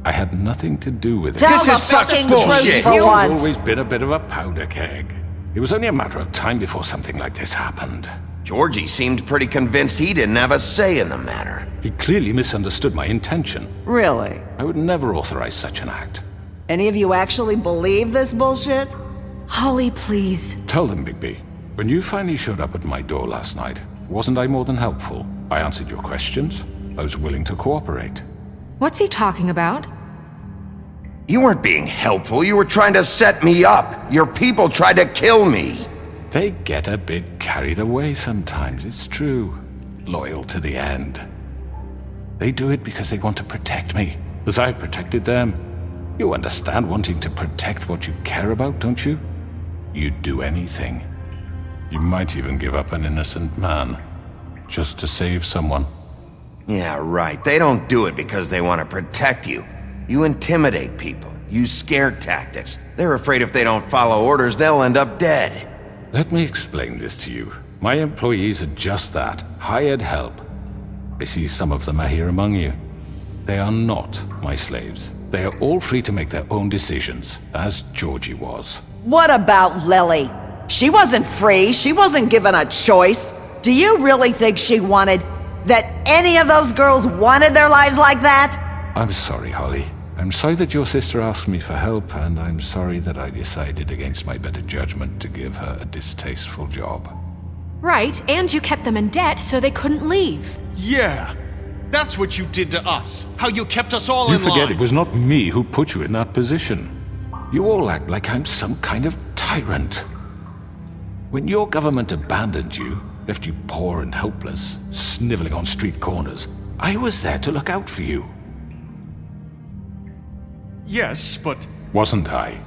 I had nothing to do with it. Tell This the is such fucking bullshit. truth for You've once. always been a bit of a powder keg. It was only a matter of time before something like this happened. Georgie seemed pretty convinced he didn't have a say in the matter. He clearly misunderstood my intention. Really? I would never authorize such an act. Any of you actually believe this bullshit? Holly, please. Tell them, Bigby. When you finally showed up at my door last night, wasn't I more than helpful? I answered your questions. I was willing to cooperate. What's he talking about? You weren't being helpful, you were trying to set me up. Your people tried to kill me. They get a bit carried away sometimes, it's true. Loyal to the end. They do it because they want to protect me, as I protected them. You understand wanting to protect what you care about, don't you? You'd do anything. You might even give up an innocent man, just to save someone. Yeah, right. They don't do it because they want to protect you. You intimidate people, use scare tactics. They're afraid if they don't follow orders, they'll end up dead. Let me explain this to you. My employees are just that, hired help. I see some of them are here among you. They are not my slaves. They are all free to make their own decisions, as Georgie was. What about Lily? She wasn't free. She wasn't given a choice. Do you really think she wanted... that any of those girls wanted their lives like that? I'm sorry, Holly. I'm sorry that your sister asked me for help, and I'm sorry that I decided against my better judgment to give her a distasteful job. Right, and you kept them in debt so they couldn't leave. Yeah, that's what you did to us. How you kept us all You in line. forget it was not me who put you in that position. You all act like I'm some kind of tyrant. When your government abandoned you, left you poor and helpless, sniveling on street corners, I was there to look out for you. Yes, but... Wasn't I?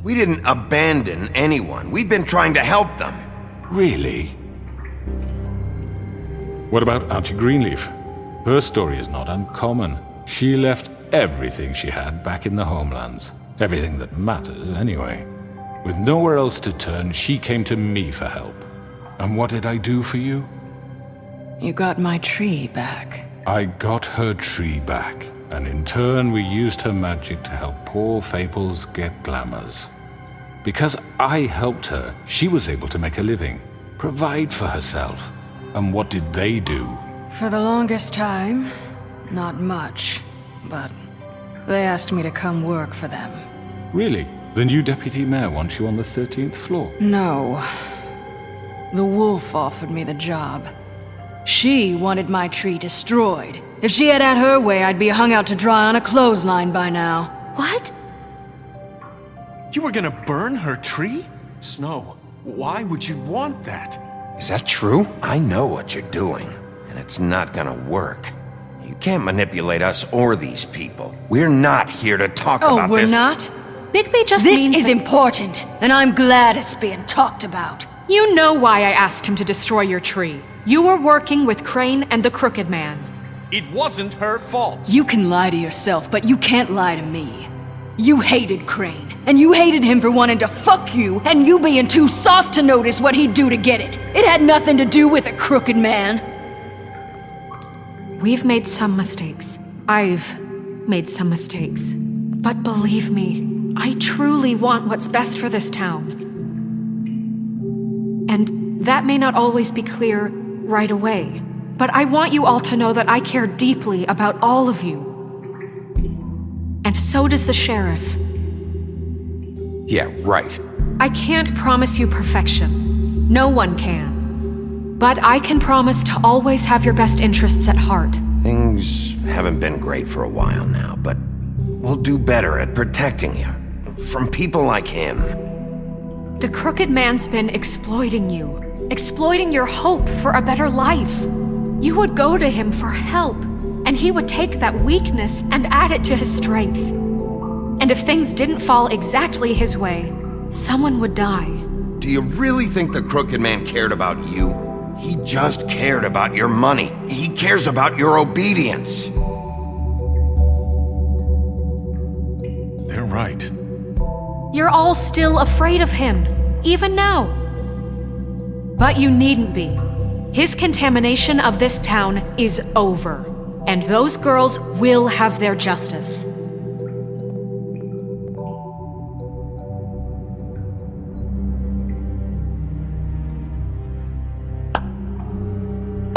We didn't abandon anyone. We've been trying to help them. Really? What about Auntie Greenleaf? Her story is not uncommon. She left everything she had back in the homelands. Everything that matters, anyway. With nowhere else to turn, she came to me for help. And what did I do for you? You got my tree back. I got her tree back, and in turn we used her magic to help poor Fables get glamours. Because I helped her, she was able to make a living, provide for herself. And what did they do? For the longest time, not much, but they asked me to come work for them. Really? The new deputy mayor wants you on the 13th floor? No. The wolf offered me the job. She wanted my tree destroyed. If she had her way, I'd be hung out to dry on a clothesline by now. What? You were gonna burn her tree? Snow, why would you want that? Is that true? I know what you're doing, and it's not gonna work. You can't manipulate us or these people. We're not here to talk about Oh, we're this. not? Bigby just This means is that- important, and I'm glad it's being talked about. You know why I asked him to destroy your tree. You were working with Crane and the Crooked Man. It wasn't her fault. You can lie to yourself, but you can't lie to me. You hated Crane, and you hated him for wanting to fuck you, and you being too soft to notice what he'd do to get it. It had nothing to do with a crooked man. We've made some mistakes. I've made some mistakes. But believe me, I truly want what's best for this town. And that may not always be clear right away, but I want you all to know that I care deeply about all of you. And so does the sheriff. Yeah, right. I can't promise you perfection. No one can. But I can promise to always have your best interests at heart. Things haven't been great for a while now, but we'll do better at protecting you. From people like him. The Crooked Man's been exploiting you. Exploiting your hope for a better life. You would go to him for help, and he would take that weakness and add it to his strength. And if things didn't fall exactly his way, someone would die. Do you really think the Crooked Man cared about you? He just cared about your money. He cares about your obedience. They're right. You're all still afraid of him, even now. But you needn't be. His contamination of this town is over, And those girls will have their justice.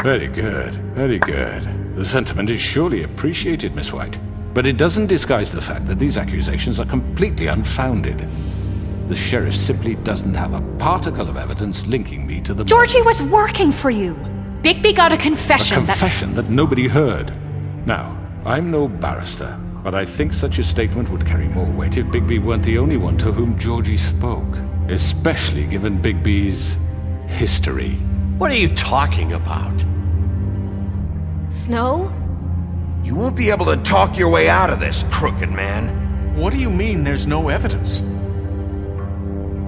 Very good, very good. The sentiment is surely appreciated, Miss White. But it doesn't disguise the fact that these accusations are completely unfounded. The sheriff simply doesn't have a particle of evidence linking me to the Georgie murders. was working for you. Bigby got a confession. A confession that nobody heard. Now, I'm no barrister, but I think such a statement would carry more weight if Bigby weren't the only one to whom Georgie spoke. Especially given Bigby's history. What are you talking about? Snow? You won't be able to talk your way out of this, crooked man. What do you mean there's no evidence?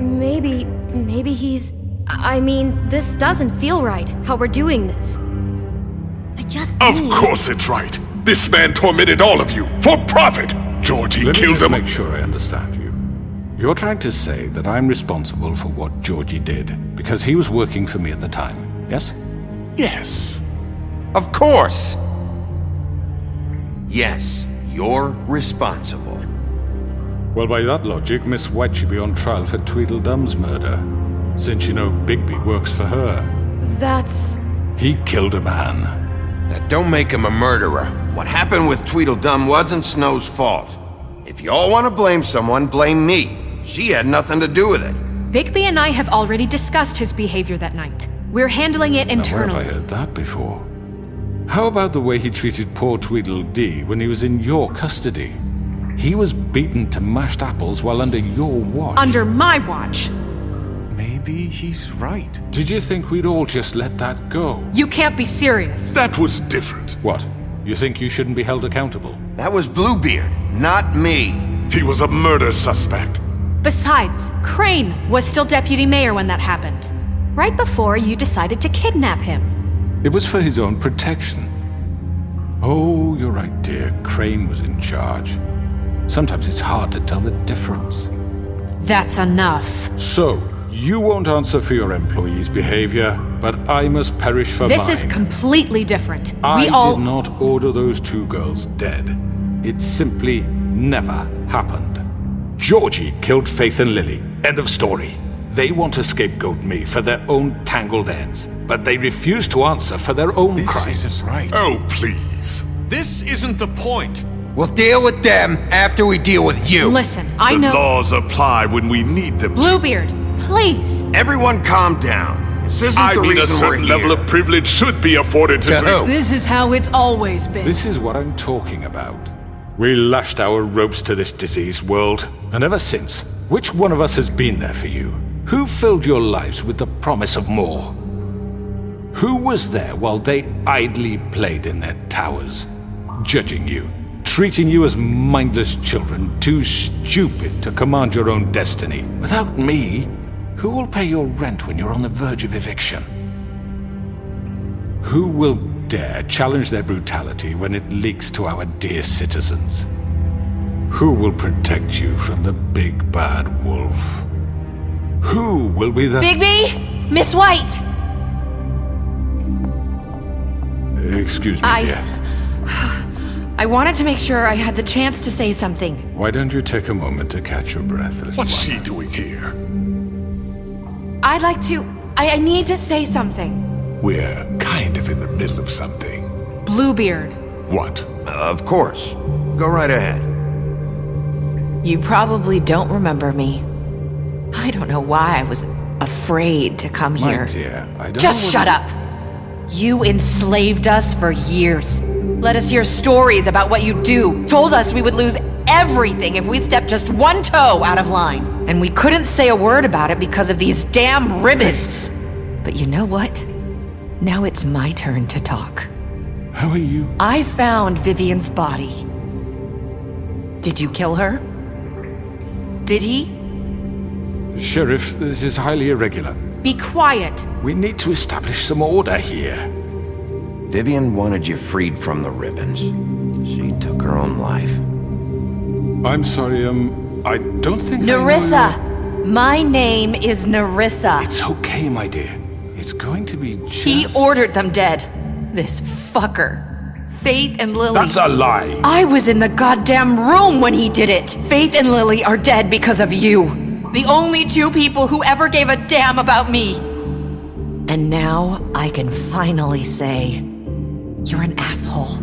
Maybe he's... I mean, this doesn't feel right, how we're doing this. Of course it's right. This man tormented all of you, for profit! Georgie Let me killed just him. make sure I understand you. You're trying to say that I'm responsible for what Georgie did, because he was working for me at the time, yes? Yes. Of course! Yes, you're responsible. Well, by that logic, Miss White should be on trial for Tweedledum's murder, since you know Bigby works for her. That's... He killed a man. That don't make him a murderer. What happened with Tweedledum wasn't Snow's fault. If you all want to blame someone, blame me. She had nothing to do with it. Bigby and I have already discussed his behavior that night. We're handling it Now, where internally. have I heard that before? How about the way he treated poor Tweedledee when he was in your custody? He was beaten to mashed apples while under your watch. Under my watch. Maybe he's right. Did you think we'd all just let that go? You can't be serious. That was different. What? You think you shouldn't be held accountable? That was Bluebeard, not me. He was a murder suspect. Besides, Crane was still deputy mayor when that happened. Right before you decided to kidnap him. It was for his own protection. Oh, you're right, dear. Crane was in charge. Sometimes it's hard to tell the difference. That's enough. So, you won't answer for your employees' behavior, but I must perish for This mine. is completely different. I We all... did not order those two girls dead. It simply never happened. Georgie killed Faith and Lily. End of story. They want to scapegoat me for their own tangled ends, but they refuse to answer for their own This crimes. isn't right. Oh, please. This isn't the point. We'll deal with them after we deal with you. Listen, I The know... laws apply when we need them to. Bluebeard, please. Everyone calm down. This isn't I the mean, a reason we're certain here. level of privilege should be afforded to... To who? This is how it's always been. This is what I'm talking about. We lashed our ropes to this diseased world, and ever since, which one of us has been there for you? Who filled your lives with the promise of more? Who was there while they idly played in their towers, judging you, treating you as mindless children, too stupid to command your own destiny? Without me, who will pay your rent when you're on the verge of eviction? Who will dare challenge their brutality when it leaks to our dear citizens? Who will protect you from the big bad wolf? Who will be the... Bigby! Miss White! Excuse me, dear. I wanted to make sure I had the chance to say something. Why don't you take a moment to catch your breath, little What's one? she doing here? I'd like to... I need to say something. We're kind of in the middle of something. Bluebeard. What? Of course. Go right ahead. You probably don't remember me. I don't know why I was afraid to come My here. dear, I don't Just know shut up! You enslaved us for years. Let us hear stories about what you do. Told us we would lose everything if we stepped just one toe out of line. And we couldn't say a word about it because of these damn ribbons. But you know what? Now it's my turn to talk. How are you? I found Vivian's body. Did you kill her? Did he? Sheriff, this is highly irregular. Be quiet. We need to establish some order here. Vivian wanted you freed from the ribbons. She took her own life. I'm sorry, I don't think I know Nerissa! you. My name is Nerissa. It's okay, my dear. It's going to be just... He ordered them dead. This fucker. Faith and Lily. That's a lie. I was in the goddamn room when he did it. Faith and Lily are dead because of you. The only two people who ever gave a damn about me. And now I can finally say, you're an asshole.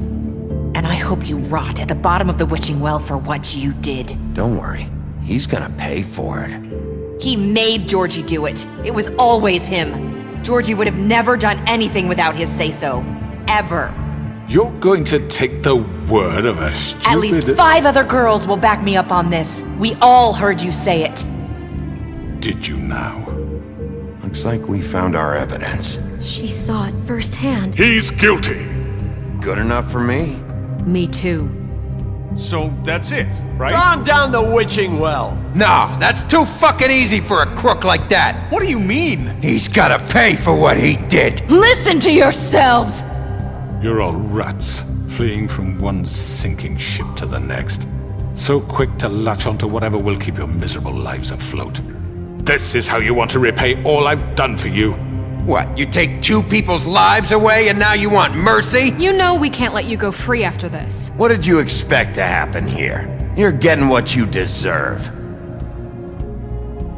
And I hope you rot at the bottom of the witching well for what you did. Don't worry. He's gonna pay for it. He made Georgie do it. It was always him. Georgie would have never done anything without his say-so. Ever. You're going to take the word of a stupid... At least 5 other girls will back me up on this. We all heard you say it. Did you now? Looks like we found our evidence. She saw it firsthand. He's guilty. Good enough for me. Me too. So that's it, right? Calm down the witching well. No, that's too fucking easy for a crook like that. What do you mean? He's gotta pay for what he did. Listen to yourselves! You're all rats, fleeing from one sinking ship to the next. So quick to latch onto whatever will keep your miserable lives afloat. This is how you want to repay all I've done for you. What, you take 2 people's lives away and now you want mercy? You know we can't let you go free after this. What did you expect to happen here? You're getting what you deserve.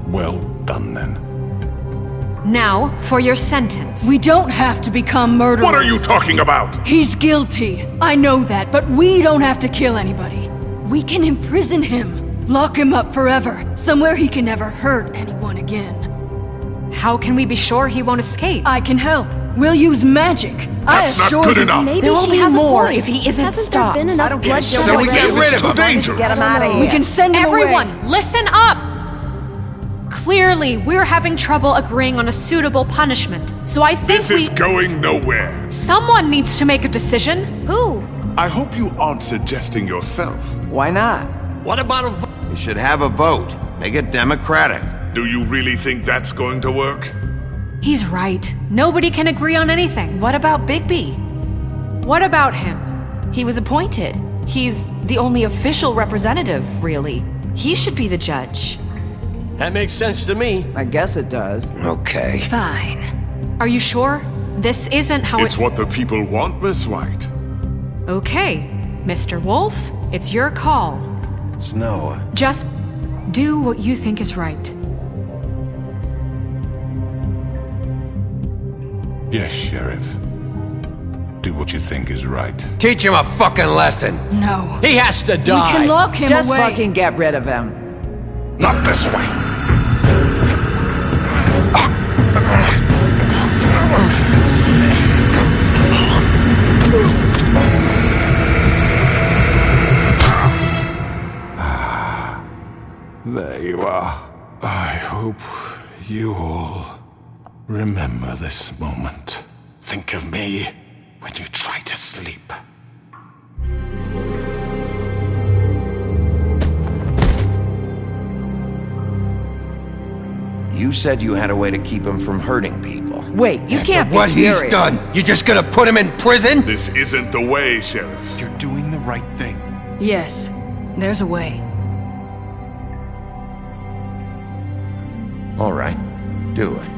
Well done, then. Now, for your sentence. We don't have to become murderers. What are you talking about? He's guilty. I know that, but we don't have to kill anybody. We can imprison him. Lock him up forever. Somewhere he can never hurt anyone again. How can we be sure he won't escape? I can help. We'll use magic. That's not good enough. Maybe There will she be has more a point. if he isn't Hasn't stopped. there been enough bloodshed? So we get rid of him. Dangerous. Get him out of here. We can send him Everyone, away. listen up! Clearly, we're having trouble agreeing on a suitable punishment, so I think This is going nowhere. Someone needs to make a decision. Who? I hope you aren't suggesting yourself. Why not? What about a You should have a vote. Make it democratic. Do you really think that's going to work? He's right. Nobody can agree on anything. What about Bigby? What about him? He was appointed. He's the only official representative, really. He should be the judge. That makes sense to me. I guess it does. Okay. Fine. Are you sure? This isn't how It's what the people want, Miss White. Okay, Mr. Wolf, it's your call. Snow. Just do what you think is right. Yes, Sheriff. Do what you think is right. Teach him a fucking lesson. No. He has to We die. can lock him Just away. fucking get rid of him. Not this way. There you are. I hope you all remember this moment. Think of me when you try to sleep. You said you had a way to keep him from hurting people. Wait, you can't be What serious. he's done, you just gonna put him in prison? This isn't the way, Sheriff. You're doing the right thing. Yes, there's a way. All right, do it.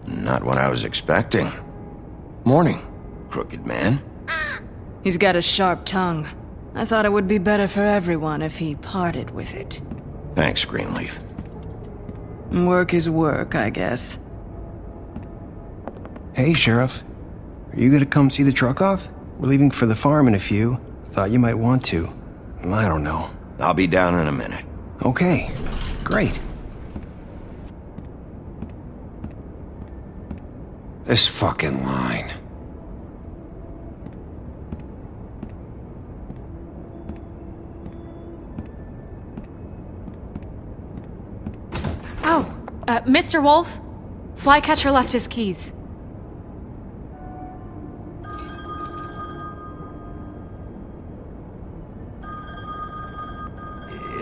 Not what I was expecting. Morning, crooked man. He's got a sharp tongue. I thought it would be better for everyone if he parted with it. Thanks, Greenleaf. Work is work, I guess. Hey, Sheriff. Are you gonna come see the truck off? We're leaving for the farm in a few. Thought you might want to. I don't know. I'll be down in a minute. Okay, great. This fucking line. Oh, Mr. Wolf, Flycatcher left his keys.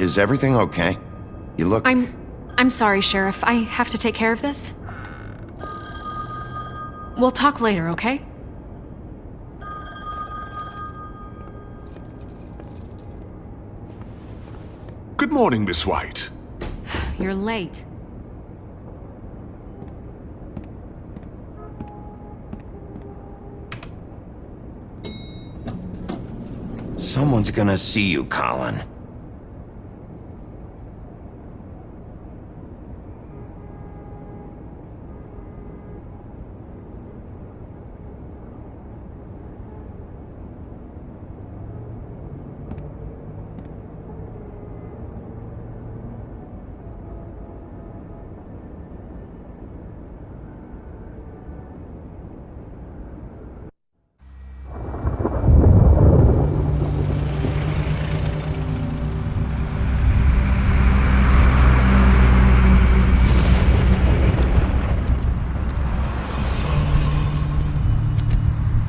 Is everything okay? You look... I'm sorry, Sheriff. I have to take care of this. We'll talk later, okay? Good morning, Miss White. You're late. Someone's gonna see you, Colin.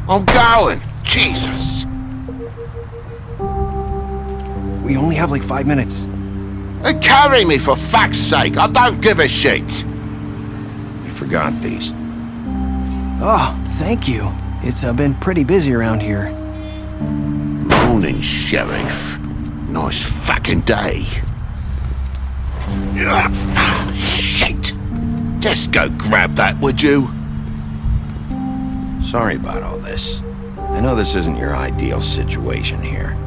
I'm going! Jesus! We only have like 5 minutes. Carry me for fuck's sake! I don't give a shit! You forgot these. Oh, thank you. It's been pretty busy around here. Morning, Sheriff. Nice fucking day. Shit! Just go grab that, would you? Sorry about all this. I know this isn't your ideal situation here.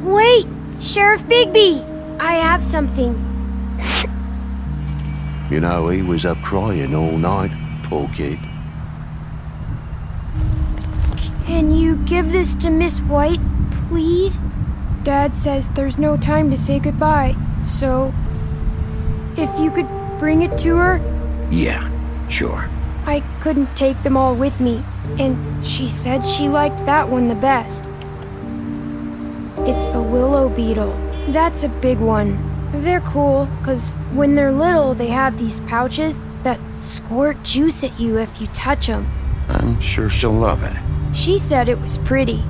Wait! Sheriff Bigby! I have something. You know, he was up crying all night, poor kid. Can you give this to Miss White, please? Dad says there's no time to say goodbye, so... if you could bring it to her? Yeah, sure. I couldn't take them all with me, and she said she liked that one the best. It's a willow beetle. That's a big one. They're cool, 'cause when they're little, they have these pouches that squirt juice at you if you touch them. I'm sure she'll love it. She said it was pretty.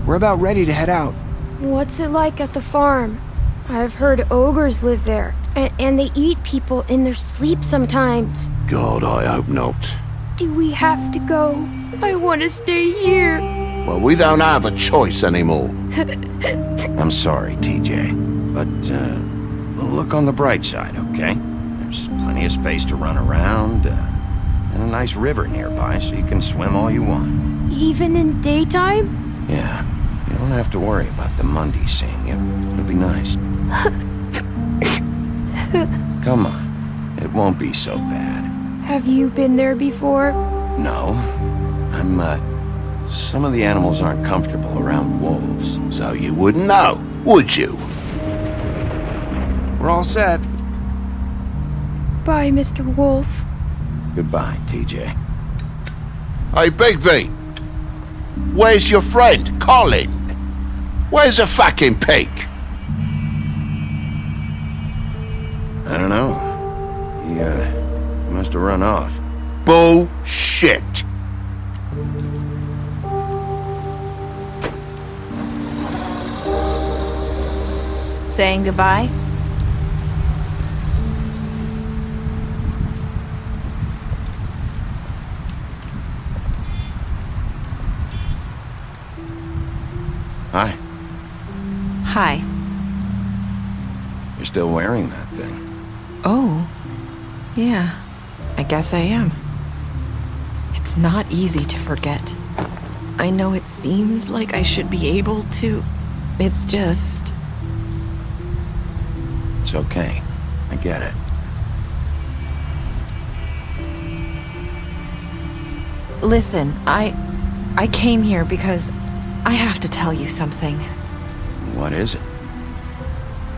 We're about ready to head out. What's it like at the farm? I've heard ogres live there, and they eat people in their sleep sometimes. God, I hope not. Do we have to go? I want to stay here. Well, we don't have a choice anymore. I'm sorry, TJ, but look on the bright side, okay? There's plenty of space to run around, and a nice river nearby so you can swim all you want. Even in daytime? Yeah, you don't have to worry about the Mundy seeing you. It'll be nice. Come on, it won't be so bad. Have you been there before? No, some of the animals aren't comfortable around wolves. So you wouldn't know, would you? We're all set. Bye, Mr. Wolf. Goodbye, TJ. Hey, Bigby! Where's your friend, Colin? Where's the fucking pig? I don't know. He must have run off. Bullshit! Saying goodbye? Hi. Hi. You're still wearing that thing. Oh. Yeah. I guess I am. It's not easy to forget. I know it seems like I should be able to. It's just... It's okay. I get it. Listen, I came here because I have to tell you something. What is it?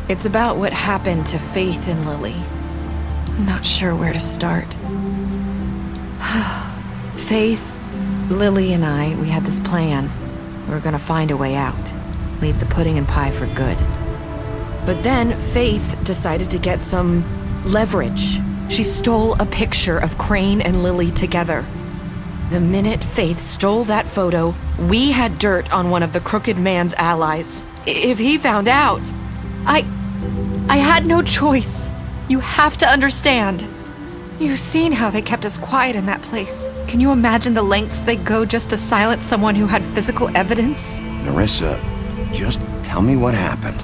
It's about what happened to Faith and Lily. I'm not sure where to start. Faith, Lily, and I, we had this plan. We were gonna find a way out. Leave the pudding and pie for good. But then Faith decided to get some leverage. She stole a picture of Crane and Lily together. The minute Faith stole that photo, we had dirt on one of the crooked man's allies. If he found out, I had no choice. You have to understand. You've seen how they kept us quiet in that place. Can you imagine the lengths they go just to silence someone who had physical evidence? Nerissa, just tell me what happened.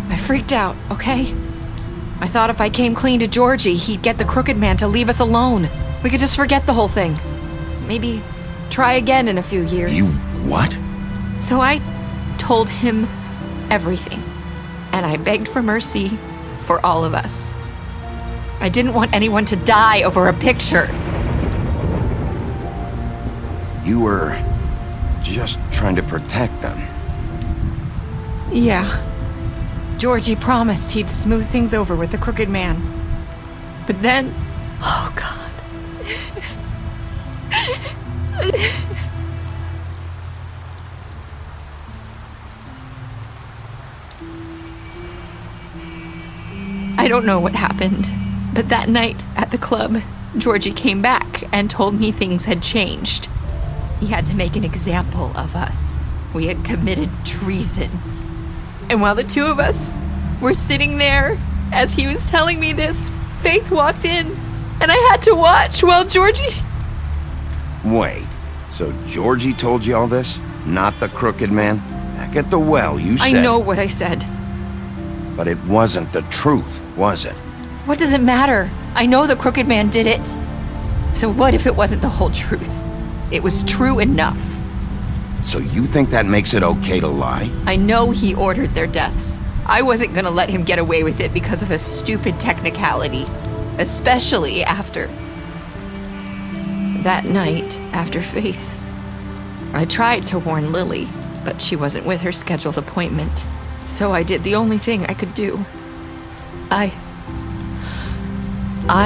I freaked out, okay? I thought if I came clean to Georgie, he'd get the crooked man to leave us alone. We could just forget the whole thing. Maybe try again in a few years. You what? So I told him everything. And I begged for mercy for all of us. I didn't want anyone to die over a picture. You were just trying to protect them. Yeah. Georgie promised he'd smooth things over with the crooked man. But then... Oh, God. I don't know what happened, but that night at the club, Georgie came back and told me things had changed. He had to make an example of us. We had committed treason. And while the two of us were sitting there, as he was telling me this, Faith walked in, and I had to watch while Georgie... Wait, so Georgie told you all this? Not the crooked man? Back at the well, you said... I know what I said. But it wasn't the truth, was it? What does it matter? I know the crooked man did it. So what if it wasn't the whole truth? It was true enough. So you think that makes it okay to lie? I know he ordered their deaths. I wasn't gonna let him get away with it because of a stupid technicality. Especially after... that night, after Faith. I tried to warn Lily, but she wasn't with her scheduled appointment. So I did the only thing I could do. I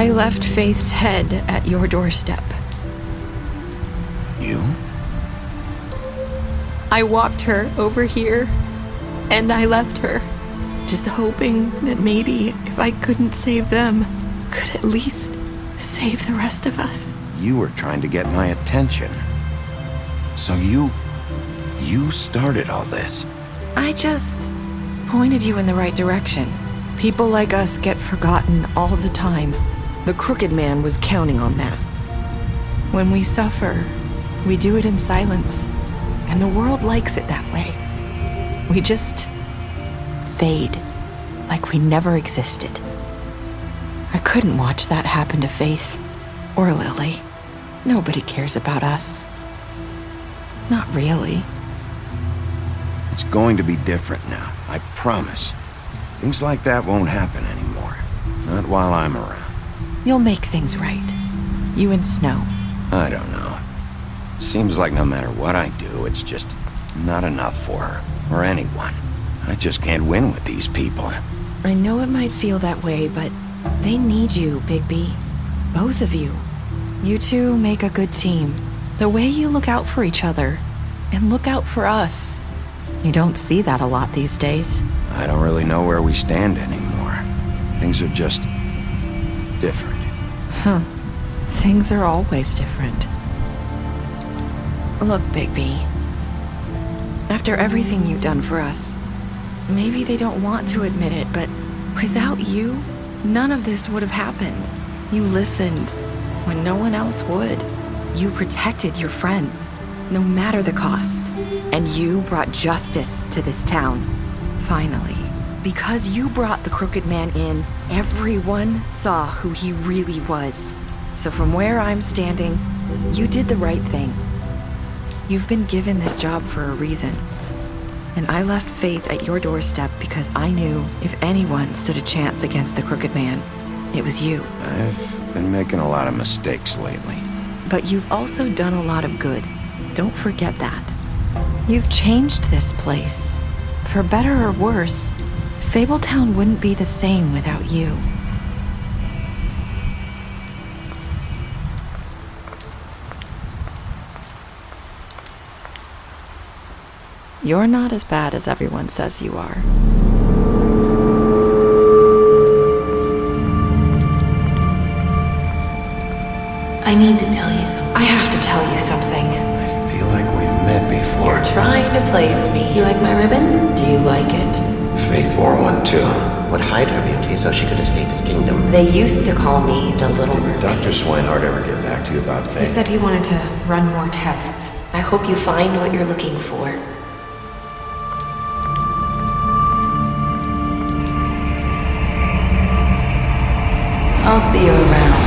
left Faith's head at your doorstep. You? I walked her over here, and I left her, just hoping that maybe if I couldn't save them, could at least save the rest of us. You were trying to get my attention. So you started all this. I just pointed you in the right direction. People like us get forgotten all the time. The crooked man was counting on that. When we suffer, we do it in silence. And the world likes it that way. We just fade, like we never existed. I couldn't watch that happen to Faith or Lily. Nobody cares about us. Not really. It's going to be different now, I promise. Things like that won't happen anymore. Not while I'm around. You'll make things right. You and Snow. I don't know. Seems like no matter what I do, it's just not enough for her, or anyone. I just can't win with these people. I know it might feel that way, but they need you, Bigby. Both of you. You two make a good team. The way you look out for each other, and look out for us. You don't see that a lot these days. I don't really know where we stand anymore. Things are just different. Huh. Things are always different. Look, Bigby. After everything you've done for us, maybe they don't want to admit it, but without you, none of this would have happened. You listened when no one else would. You protected your friends, no matter the cost. And you brought justice to this town. Finally. Because you brought the crooked man in, everyone saw who he really was. So from where I'm standing, you did the right thing. You've been given this job for a reason. And I left Faith at your doorstep because I knew if anyone stood a chance against the crooked man, it was you. I've been making a lot of mistakes lately. But you've also done a lot of good. Don't forget that. You've changed this place. For better or worse, Fabletown wouldn't be the same without you. You're not as bad as everyone says you are. I need to tell you something. I have to tell you something. trying to place me. You like my ribbon? Do you like it? Faith wore one too. Would hide her beauty so she could escape his kingdom. They used to call me the Little Mermaid. Did Dr. Swinehart ever get back to you about Faith? He said he wanted to run more tests. I hope you find what you're looking for. I'll see you around.